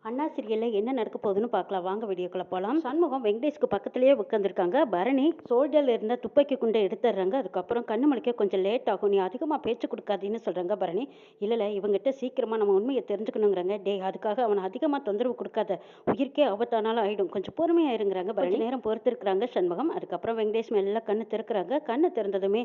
அண்ணா சீரியல்ல என்ன நடக்க போகுதுன்னு பார்க்கலாம் வாங்க வீடியோக்குள்ள போகலாம். சண்முகம் வெங்கடேஷ்க்கு பக்கத்துலேயே உட்காந்துருக்காங்க. பரணி சோல்ஜர்ல இருந்த துப்பாக்கி குண்டை எடுத்துடுறாங்க. அதுக்கப்புறம் கண்ணு முழிக்க கொஞ்சம் லேட் ஆகும், நீ அதிகமாக பேச்சு கொடுக்காதீன்னு சொல்றாங்க பரணி. இல்லை இவங்ககிட்ட சீக்கிரமா நம்ம உண்மையை தெரிஞ்சுக்கணுங்கிறாங்க. டே அதுக்காக அவனை அதிகமாக தொந்தரவு கொடுக்காத, உயிருக்கே ஆபத்தானாலும் ஆயிடும், கொஞ்சம் பொறுமையா இருங்கிறாங்க பரணி. நேரம் பொறுத்திருக்கிறாங்க சண்முகம். அதுக்கப்புறம் வெங்கடேஷ் மேல கண்ணு திறக்கிறாங்க. கண்ணு திறந்ததுமே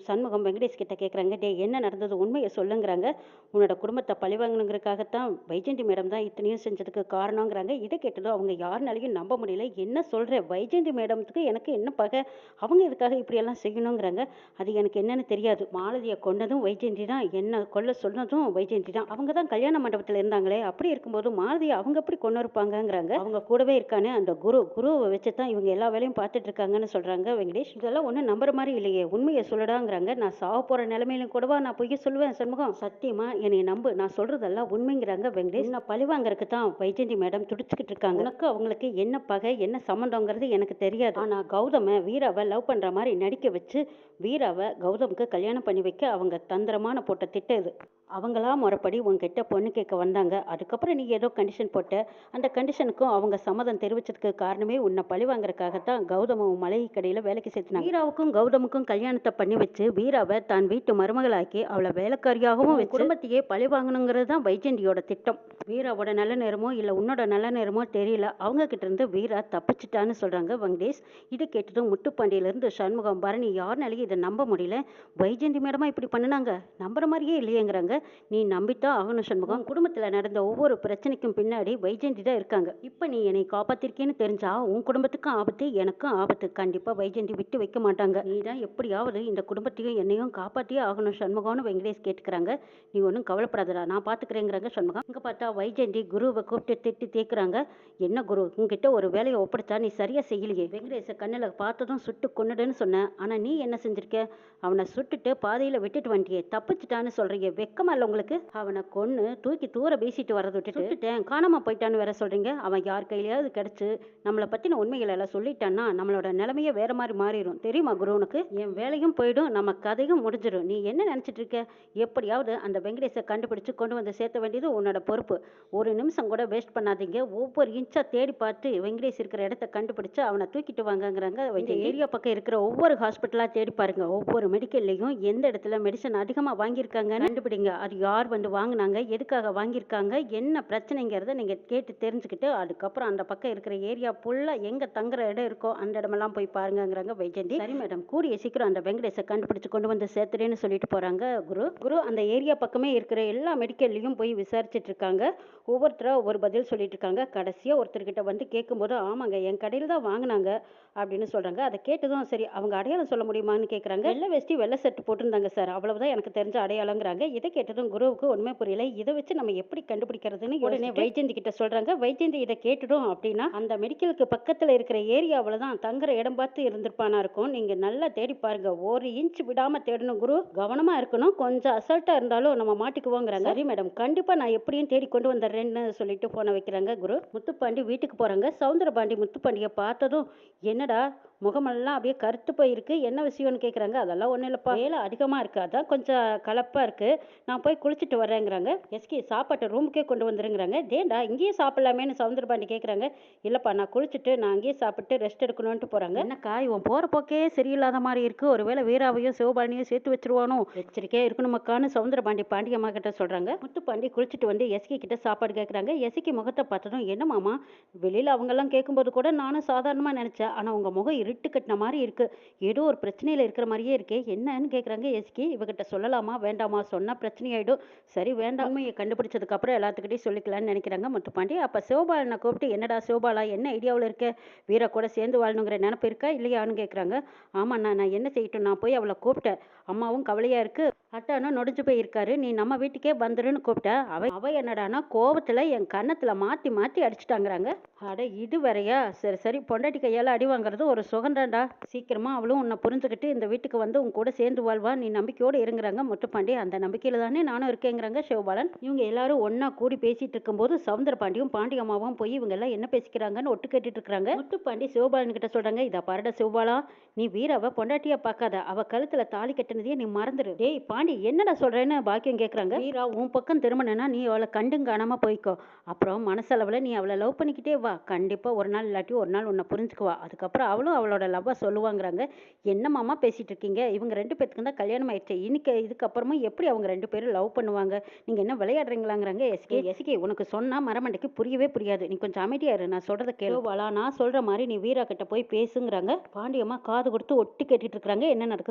சண்முகம் வெங்கடேஷ் கிட்ட கேட்குறாங்க, டே என்ன நடந்தது உண்மையை சொல்லுங்கிறாங்க. உன்னோட குடும்பத்தை பழிவாங்கணுங்கிறதுக்காகத்தான் வைஜெயந்தி மேடம் தான் இத்தனையும் செஞ்சதுக்கு காரணங்கிறாங்க. இதை கேட்டதும் அவங்க யாருனாலையும் நம்ப முடியல. என்ன சொல்ற, வைஜெயந்தி மேடத்துக்கு எனக்கு என்ன பகை, அவங்க இதுக்காக இப்படியெல்லாம் செய்யணுங்கிறாங்க. அது எனக்கு என்னன்னு தெரியாது. மாலதியை கொன்னதும் வைஜெயந்தி தான், என்ன கொல்ல சொன்னதும் வைஜெயந்தி தான். அவங்க தான் கல்யாண மண்டபத்தில் இருந்தாங்களே, அப்படி இருக்கும்போது மாலதியை அவங்க எப்படி கொண்டு இருப்பாங்கங்கிறாங்க. அவங்க கூடவே இருக்கானே அந்த குருவை வச்சு தான் இவங்க எல்லா வேலையும் பார்த்துட்டு இருக்காங்கன்னு சொல்றாங்க வெங்கடேஷ். இதெல்லாம் ஒன்றும் நம்புற மாதிரி இல்லையே, உண்மையை சொல்லடாங்கிறாங்க. நான் சாவ போற நிலைமையிலும் கூடவா நான் பொய்ய சொல்லுவேன் சண்முகம், சத்தியமா என்னை நம்பு, நான் சொல்றதெல்லாம் உண்மைங்கிறாங்க வெங்கடேஷ். நான் பழிவாங்கறதுக்கு தான் வைஜெயந்தி மேடம் துடிச்சுக்கிட்டு இருக்காங்க. உனக்கு அவங்களுக்கு என்ன பகை, என்ன சம்மந்தங்கிறது எனக்கு தெரியாது. ஆனா கௌதம வீராவை லவ் பண்ற மாதிரி நடிக்க வச்சு வீராவை கௌதமுக்கு கல்யாணம் பண்ணி வைக்க அவங்க தந்திரமான போட்ட திட்டம் இது. அவங்களா முறைப்படி உங்ககிட்ட பொண்ணு கேட்க வந்தாங்க. அதுக்கப்புறம் நீ ஏதோ கண்டிஷன் போட்ட, அந்த கண்டிஷனுக்கும் அவங்க சம்மதம் தெரிவிச்சதுக்கு காரணமே உன்னை பழி வாங்குறதுக்காகத்தான் கௌதமும் மளிகை கடையில் வேலைக்கு சேர்த்துனாங்க. வீராவுக்கும் கௌதமுக்கும் கல்யாணத்தை பண்ணி வச்சு வீராவை தான் வீட்டு மருமகளாக்கி அவளை வேலைக்காரியாகவும் வச்சு குடும்பத்தையே பழி வாங்கணுங்கிறது தான் வைஜெயந்தியோட திட்டம். வீராவோட நல்ல நேரமோ இல்லை உன்னோட நல்ல நேரமோ தெரியல, அவங்க கிட்ட இருந்து வீரா தப்பிச்சிட்டான்னு சொல்றாங்க வெங்கடேஷ். இதை கேட்டதும் முட்டுப்பாண்டியிலிருந்து சண்முகம் பரணி யாருனாலையும் இதை நம்ப முடியல. வைஜெயந்தி மேடமா இப்படி பண்ணினாங்க, நம்புற மாதிரியே இல்லையேங்கிறாங்க. நீ நம்பித்தான் ஆகணும் சண்முகம். குடும்பத்தில் நடந்த ஒவ்வொரு பிரச்சனைக்கும் பின்னாடி வைஜெயந்தி தான் இருக்காங்க. இப்போ நீ என்னை காப்பாத்திருக்கேன்னு தெரிஞ்சா உன் குடும்பத்துக்கும் ஆபத்து, எனக்கும் ஆபத்து. கண்டிப்பா வைஜெயந்தி விட்டு வைக்க மாட்டாங்க. நீ தான் எப்படியாவது இந்த குடும்பத்தையும் என்னையும் காப்பாற்றியே ஆகணும் சண்முகம்னு வெங்கடேஷ் கேட்டுக்கிறாங்க. நீ ஒன்றும் கவலைப்படாதடா, நான் பார்த்துக்கிறேங்கிறாங்க சண்முகம். இங்கே பார்த்தா வைஜெயந்தி குருவை கூப்பிட்டு திட்டி தேக்குறாங்க. என்ன குரு, உங்ககிட்ட ஒரு வேலையை ஒப்படைச்சா நீ சரியா செய்யலையே, வெங்கடேஷை கண்ணில் பார்த்ததும் சுட்டு கொன்னுடுன்னு சொன்னேன், ஆனா நீ என்ன செஞ்சிருக்க, அவனை சுட்டுட்டு பாதையில விட்டுட்டு வந்துட்டியே, தப்பிச்சிட்டான்னு சொல்றீங்க, வெக்கமா இல்லை உங்களுக்கு? அவனை கொன்னு தூக்கி தூர பேசிட்டு வரது விட்டுட்டு சுட்டுட்டேன் காணாம போயிட்டான்னு வேற சொல்றீங்க. அவன் யார் கையிலையாவது கிடைச்சு நம்மளை பத்தின உண்மைகளை எல்லாம் சொல்லிட்டான்னா நம்மளோட நிலைமையே வேற மாதிரி மாறிடும் தெரியுமா குரு உனக்கு? என் வேலையும் போயிடும், நம்ம கதையும் முடிஞ்சிடும். நீ என்ன நினைச்சிட்டு இருக்க? எப்படியாவது அந்த வெங்கடேஷை கண்டுபிடிச்சு கொண்டு வந்து சேர்த்த வேண்டியது உன்னோட பொறுப்பு. ஒரு நிமிஷம் கூட வேஸ்ட் பண்ணாதீங்க. ஒவ்வொரு இன்ச்சா தேடி பார்த்து வெங்கடேஷ் இருக்கிற இடத்த கண்டுபிடிச்சு அவனை தூக்கிட்டு வாங்கங்கிறாங்க. ஏரியா பக்கம் இருக்கிற ஒவ்வொரு ஹாஸ்பிட்டலா தேடி பாருங்க, ஒவ்வொரு மெடிக்கல்லையும் எந்த இடத்துல மெடிசன் அதிகமாக வாங்கியிருக்காங்க கண்டுபிடிங்க. அது யார் வந்து வாங்கினாங்க, எதுக்காக வாங்கியிருக்காங்க, என்ன பிரச்சனைங்கிறத நீங்க கேட்டு தெரிஞ்சுக்கிட்டு அதுக்கப்புறம் அந்த பக்கம் இருக்கிற ஏரியா ஃபுல்லா எங்க தங்குற இடம் இருக்கோ அந்த இடமெல்லாம் போய் பாருங்கிறாங்க வைஜெயந்தி. சரி மேடம், கூடிய சீக்கிரம் அந்த வெங்கடேஷை கண்டுபிடிச்சு கொண்டு வந்து சேர்த்துறேன்னு சொல்லிட்டு போறாங்க குரு அந்த ஏரியா பக்கமே இருக்கிற எல்லா மெடிக்கல்லையும் போய் விசாரிச்சுட்டு இருக்காங்க. ஒவ்வொருத்தரா ஒவ்வொரு பதில் சொல்லிட்டு இருக்காங்க. கடைசியா ஒருத்தர்கிட்ட வந்து கேட்கும்போது ஆமாங்க என் கடையில் தான் வாங்கினாங்க அப்படின்னு சொல்றாங்க. அதை கேட்டதும் சரி அவங்க அடையாளம் சொல்ல முடியுமான்னு கேட்குறாங்க. வெள்ளை வேஷ்டி வெள்ளை செட்டு போட்டிருந்தாங்க சார், அவ்வளவுதான் எனக்கு தெரிஞ்ச அடையாளங்கிறாங்க. இதை கேட்டதும் குருவுக்கு ஒண்ணுமே புரியல. இதை வச்சு நம்ம எப்படி கண்டுபிடிக்கிறதுன்னு உடனே வைஜெயந்தி கிட்ட சொல்றாங்க. வைஜெயந்தி இதை கேட்டுடும் அப்படின்னா அந்த மெடிக்கலுக்கு பக்கத்துல இருக்கிற ஏரியாவில் தான் தங்குற இடம் பார்த்து இருந்திருப்பானா இருக்கும். நீங்க நல்லா தேடி பாருங்க, ஒரு இன்ச் விடாம தேடணும் குரு, கவனமா இருக்கணும், கொஞ்சம் அசல்ட்டா இருந்தாலும் நம்ம மாட்டிக்குவோங்கிறாங்க. சரி மேடம், கண்டிப்பா நான் எப்படியும் தேடி கொண்டு வந்துடுறேன்னு சொல்லிட்டு போன வைக்கிறாங்க குரு. முத்துப்பாண்டி வீட்டுக்கு போறாங்க. சவுந்தரபாண்டி முத்துப்பாண்டியை பார்த்ததும் என்னடா முகமெல்லாம் அப்படியே கருத்து போயிருக்கு, என்ன விஷயம்னு கேட்குறாங்க. அதெல்லாம் ஒன்றும் இல்லைப்பா, வேலை அதிகமாக இருக்குது, அதான் கொஞ்சம் கலப்பாக இருக்குது, நான் போய் குளிச்சுட்டு வரேங்கிறாங்க. எஸ்கி சாப்பாட்டை ரூமுக்கே கொண்டு வந்துருங்கிறாங்க. டேண்டா இங்கேயே சாப்பிட்லாமேன்னு சவுந்தரபாண்டி கேட்குறாங்க. இல்லைப்பா நான் குளிச்சுட்டு நான் அங்கேயே சாப்பிட்டு ரெஸ்ட் எடுக்கணும்ன்ட்டு போகிறாங்க. என்னக்கா இவன் போகிற போக்கே சரியில்லாத மாதிரி இருக்குது, ஒருவேளை வீராவையும் சிவபாணியும் சேர்த்து வச்சிருவானோ, எச்சரிக்கையாக இருக்கணுமக்கான்னு சவுந்தரபாண்டி பாண்டியம்மா கிட்ட சொல்கிறாங்க. முத்துப்பாண்டி குளிச்சுட்டு வந்து எஸ்கி கிட்ட சாப்பாடு கேட்குறாங்க. எஸ்கி முகத்தை பார்த்ததும் என்ன மாமா, வெளியில் அவங்கெல்லாம் கேட்கும்போது கூட நானும் சாதாரணமாக நினச்சேன், ஆனால் உங்கள் முகம் இருட்டு கட்டின மாதிரி இருக்கு, ஏதோ ஒரு பிரச்சனையில் இருக்கிற மாதிரியே இருக்கே, என்னன்னு கேட்குறாங்க. எஸ்கி இவகிட்ட சொல்லலாமா வேண்டாமா, சொன்னால் பிரச்சனை ஆகிடும், சரி வேண்டாம், உண்மையை கண்டுபிடிச்சதுக்கு அப்புறம் எல்லாத்துக்கிட்டையும் சொல்லிக்கலாம்னு நினைக்கிறாங்க முத்துப்பாண்டி. அப்போ சிவபாலனை கூப்பிட்டு என்னடா சிவபாலா என்ன ஐடியாவில் இருக்க, வீரா கூட சேர்ந்து வாழணுங்கிற நினப்பு இருக்கா இல்லையான்னு கேட்குறாங்க. ஆமாண்ணா நான் என்ன செய்யட்டும், நான் போய் அவளை கூப்பிட்டேன், அம்மாவும் கவலையாக இருக்கு, அட்டானும் நொடிஞ்சு போயிருக்காரு, நீ நம்ம வீட்டுக்கே வந்துருன்னு கூப்பிட்டேன். அவ என்னடானா கோபத்தில் என் கன்னத்தில் மாற்றி மாற்றி அடிச்சுட்டாங்கிறாங்க. அட இது வேறையா, சரி சரி பொண்டாட்டி கையால் அடி வாங்குறது ஒரு சுகந்தாண்டா, சீக்கிரமா அவளும் உன்னை புரிஞ்சுக்கிட்டு இந்த வீட்டுக்கு வந்து உன் கூட சேர்ந்து வாழ்வா, நீ நம்பிக்கையோடு இருங்கிறாங்க முத்துப்பாண்டி. அந்த நம்பிக்கையில தானே நானும் இருக்கேங்கிறாங்க சிவபாலன். இவங்க எல்லாரும் ஒன்னா கூடி பேசிட்டு இருக்கும்போது சவுந்தரபாண்டியும் பாண்டியம்மாவும் போய் இவங்க எல்லாம் என்ன பேசிக்கிறாங்கன்னு ஒட்டு கேட்டுட்டு இருக்காங்க. முத்துப்பாண்டி சிவபாலன் கிட்ட சொல்றாங்க, இதை பாருட சிவபாலா, நீ வீராவை பொண்டாட்டியா பார்க்காத, அவ கழுத்துல தாலி கட்டினதையே நீ மறந்துடு. டேய் பாண்டி என்னடா சொல்றேன்னு பாக்கியம் கேட்குறாங்க. வீரா உன் பக்கம் திரும்பினா நீ அவளை கண்டும் காணாம போய்க்கோ. அப்புறம் மனசளவில் நீ அவளை லவ் பண்ணிக்கிட்டே வா. கண்டிப்பாக ஒரு நாள் இல்லாட்டி ஒரு நாள் உன்னை புரிஞ்சுக்குவா. அதுக்கப்புறம் அவளும் அவளோட லவ்வை சொல்லுவாங்கிறாங்க. என்னமாமா பேசிட்டு இருக்கீங்க? இவங்க 2 பேத்துக்கும் தான் கல்யாணம் ஆயிடுச்சு. இதுக்கப்புறமும் எப்படி அவங்க 2 பேரும் லவ் பண்ணுவாங்க? நீங்க என்ன விளையாடுறீங்களாங்கிறாங்க எஸ்கே. எஸ்கே உனக்கு சொன்னா மரமண்டைக்கு புரியவே புரியாது. நீ கொஞ்சம் அமைதியா இரு. நான் சொல்றத கேளு. வாளா நான் சொல்ற மாதிரி நீ வீரா கிட்ட போய் பேசுங்கிறாங்க. பாண்டியம்மா காது கொடுத்து ஒட்டி கேட்டுட்டு இருக்காங்க. என்ன நடக்குது